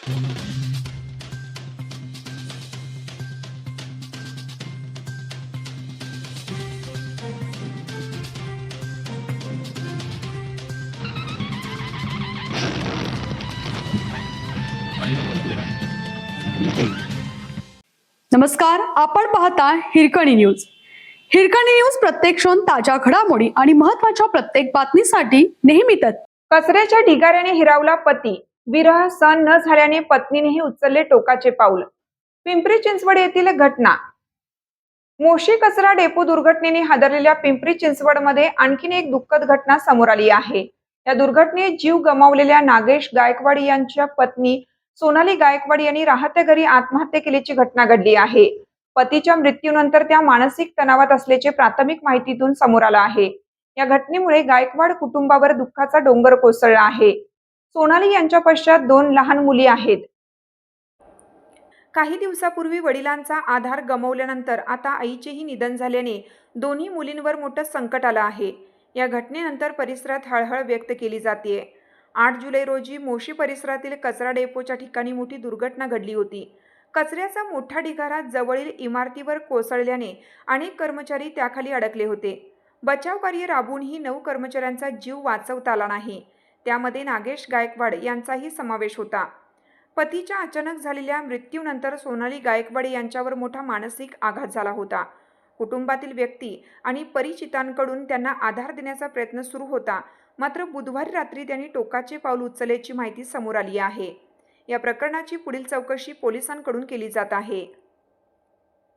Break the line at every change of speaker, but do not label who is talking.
नमस्कार, आपण पाहता हिरकणी न्यूज. हिरकणी न्यूज प्रत्येक क्षण ताज्या घडामोडी आणि महत्त्वाच्या प्रत्येक बातमीसाठी नेहमी तत्पर.
कचऱ्याच्या ढिगाऱ्याने हिरावला पती, विरह सहन न झाल्याने पत्नीनेही उचलले टोकाचे पाऊल. पिंपरी चिंचवड येथील घटना. मोशी कचरा डेपो दुर्घटनेने हादरलेल्या पिंपरी चिंचवडमध्ये आणखीन एक दुःखद घटना समोर आली आहे. या दुर्घटनेत जीव गमावलेल्या नागेश गायकवाड यांच्या पत्नी सोनाली गायकवाड यांनी राहत्या घरी आत्महत्या केल्याची घटना घडली आहे. पतीच्या मृत्यूनंतर त्या मानसिक तणावात असल्याचे प्राथमिक माहितीतून समोर आलं आहे. या घटनेमुळे गायकवाड कुटुंबावर दुःखाचा डोंगर कोसळला आहे. सोनाली यांच्या पश्चात 2 लहान मुली आहेत. काही दिवसापूर्वी वडिलांचा आधार गमावल्यानंतर आता आईचेही निधन झाल्याने दोन्ही मुलींवर मोठं संकट आलं आहे. या घटनेनंतर परिसरात हळहळ व्यक्त केली जाते. 8 जुलै रोजी मोशी परिसरातील कचरा डेपोच्या ठिकाणी मोठी दुर्घटना घडली होती. कचऱ्याचा मोठा ढिगारा जवळील इमारतीवर कोसळल्याने अनेक कर्मचारी त्याखाली अडकले होते. बचाव कार्य राबवूनही 9 कर्मचाऱ्यांचा जीव वाचवता आला नाही. त्यामध्ये नागेश गायकवाड यांचाही समावेश होता. पतीच्या अचानक झालेल्या मृत्यूनंतर सोनाली गायकवाड यांच्यावर मोठा मानसिक आघात झाला होता. कुटुंबातील व्यक्ती आणि परिचितांकडून त्यांना आधार देण्याचा प्रयत्न सुरू होता. मात्र बुधवारी रात्री त्यांनी टोकाचे पाऊल उचलल्याची माहिती समोर आली आहे. या प्रकरणाची पुढील चौकशी पोलिसांकडून केली जात आहे.